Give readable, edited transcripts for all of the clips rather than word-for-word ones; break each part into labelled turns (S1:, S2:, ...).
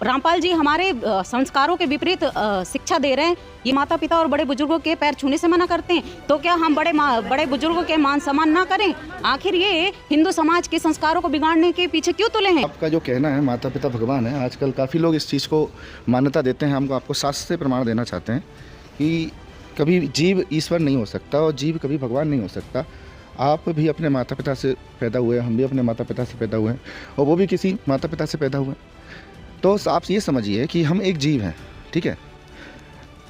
S1: रामपाल जी हमारे संस्कारों के विपरीत शिक्षा दे रहे हैं। ये माता पिता और बड़े बुजुर्गों के पैर छूने से मना करते हैं, तो क्या हम बड़े बुजुर्गों के मान सम्मान ना करें? आखिर ये हिंदू समाज के संस्कारों को बिगाड़ने के पीछे क्यों तुले हैं?
S2: आपका जो कहना है माता पिता भगवान है, आजकल काफ़ी लोग इस चीज़ को मान्यता देते हैं। हम आपको शास्त्र से प्रमाण देना चाहते हैं कि कभी जीव ईश्वर नहीं हो सकता और जीव कभी भगवान नहीं हो सकता। आप भी अपने माता पिता से पैदा हुए, हम भी अपने माता पिता से पैदा हुए हैं और वो भी किसी माता पिता से पैदा हुए। तो आप ये समझिए कि हम एक जीव हैं, ठीक है?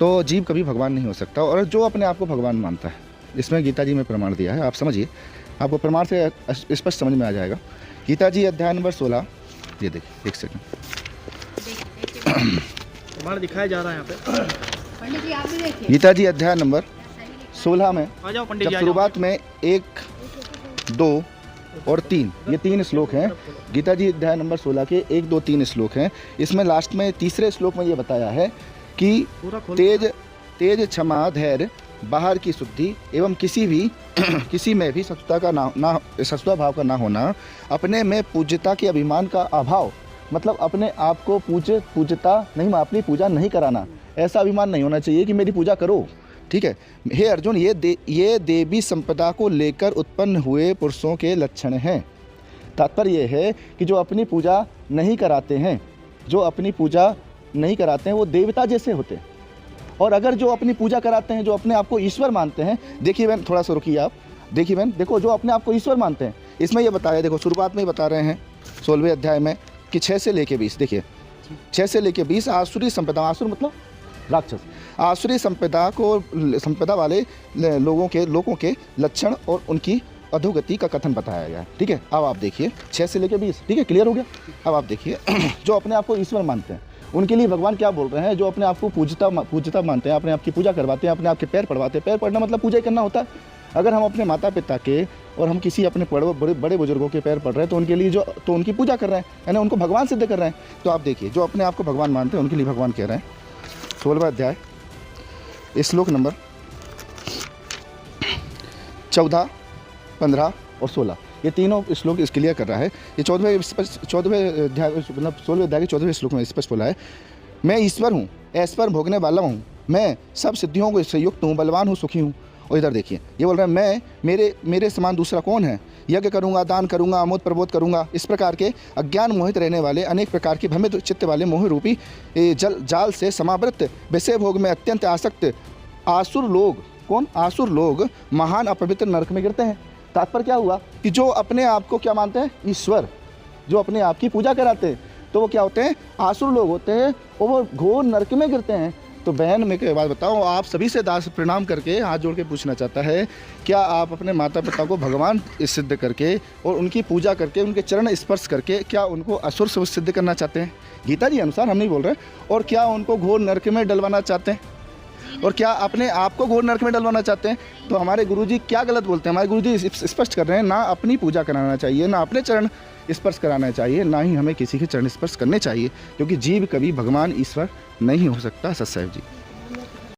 S2: तो जीव कभी भगवान नहीं हो सकता। और जो अपने आप को भगवान मानता है, इसमें गीता जी में प्रमाण दिया है, आप समझिए, आपको प्रमाण से स्पष्ट समझ में आ जाएगा। गीता जी अध्याय नंबर 16, ये देखिए, एक सेकंड,
S3: प्रमाण दिखाया जा रहा है यहाँ पे।
S1: पंडित जी आप भी देखिए,
S2: गीता जी अध्याय नंबर 16 में
S3: आ जाओ पंडित जी,
S2: जब शुरुआत में 1, 2 और 3, ये 3 श्लोक हैं। गीता जी अध्याय नंबर 16 के 1, 2, 3 श्लोक हैं। इसमें लास्ट में तीसरे श्लोक में ये बताया है कि तेज क्षमा धैर्य बाहर की शुद्धि एवं किसी में भी सत्ता भाव का ना होना, अपने में पूज्यता के अभिमान का अभाव, मतलब अपने आप को पूज्यता नहीं, अपनी पूजा नहीं कराना, ऐसा अभिमान नहीं होना चाहिए कि मेरी पूजा करो, ठीक है? हे अर्जुन, ये देवी संपदा को लेकर उत्पन्न हुए पुरुषों के लक्षण हैं। तात्पर्य ये है कि जो अपनी पूजा नहीं कराते हैं, वो देवता जैसे होते हैं। और अगर जो अपनी पूजा कराते हैं, जो अपने आप को ईश्वर मानते हैं, देखिए बहन, थोड़ा सा रुकिए आप, देखिए बहन, देखो, जो अपने आप को ईश्वर मानते हैं, इसमें ये बताया, देखो शुरुआत में ही बता रहे हैं 16वें अध्याय में कि 6 से लेके 20, देखिए 6 से लेके 20 आसुरी संपदा, आसुर मतलब राक्षस, आसुरी संपदा वाले लोगों के लक्षण और उनकी अधोगति का कथन बताया गया है, ठीक है? अब आप देखिए 6 से लेके 20, ठीक है, क्लियर हो गया? अब आप देखिए जो अपने आप को ईश्वर मानते हैं, उनके लिए भगवान क्या बोल रहे हैं? जो अपने आप को पूजता मानते हैं, अपने आप की पूजा करवाते हैं, अपने आप के पैर पड़वाते हैं। पैर पड़ना मतलब पूजा ही करना होता है। अगर हम अपने माता पिता के और हम किसी अपने बड़े बुजुर्गों के पैर पड़ रहे हैं, तो उनके लिए तो उनकी पूजा कर रहे हैं, यानी उनको भगवान सिद्ध कर रहे हैं। तो आप देखिए, जो अपने आप को भगवान मानते हैं, उनके लिए भगवान कह रहे हैं, 16वां अध्याय श्लोक नंबर 14, 15 और 16, ये तीनों श्लोक इस क्लियर कर रहा है। ये 14वें अध्याय मतलब 16वें अध्याय के 14वें श्लोक में स्पष्ट बोला है, मैं ईश्वर हूँ, ऐश्वर भोगने वाला हूँ, मैं सब सिद्धियों को से युक्त हूँ, बलवान हूँ, सुखी हूँ। और इधर देखिए, ये बोल रहे हैं, मैं मेरे समान दूसरा कौन है? यज्ञ करूँगा, दान करूँगा, आमोद प्रबोध करूँगा। इस प्रकार के अज्ञान मोहित रहने वाले, अनेक प्रकार के भ्रमित चित्त वाले, मोह रूपी जाल से समावृत, विषय भोग में अत्यंत आसक्त आसुर लोग, कौन? आसुर लोग महान अपवित्र नरक में गिरते हैं। तात्पर्य क्या हुआ कि जो अपने आप को क्या मानते हैं? ईश्वर, जो अपने आप की पूजा कराते हैं, तो वो क्या होते हैं? आसुर लोग होते हैं और वो घोर नरक में गिरते हैं। तो बहन, मैं एक बात बताऊं, आप सभी से दास प्रणाम करके हाथ जोड़ के पूछना चाहता है, क्या आप अपने माता पिता को भगवान सिद्ध करके और उनकी पूजा करके, उनके चरण स्पर्श करके, क्या उनको असुर सिद्ध करना चाहते हैं? गीता जी अनुसार हम नहीं बोल रहे। और क्या उनको घोर नरक में डलवाना चाहते हैं? और क्या अपने आप को घोर नरक में डलवाना चाहते हैं? तो हमारे गुरुजी क्या गलत बोलते हैं? हमारे गुरुजी स्पष्ट कर रहे हैं, ना अपनी पूजा कराना चाहिए, ना अपने चरण स्पर्श कराना चाहिए, ना ही हमें किसी के चरण स्पर्श करने चाहिए, क्योंकि जीव कभी भगवान ईश्वर नहीं हो सकता। सत्साहिब जी।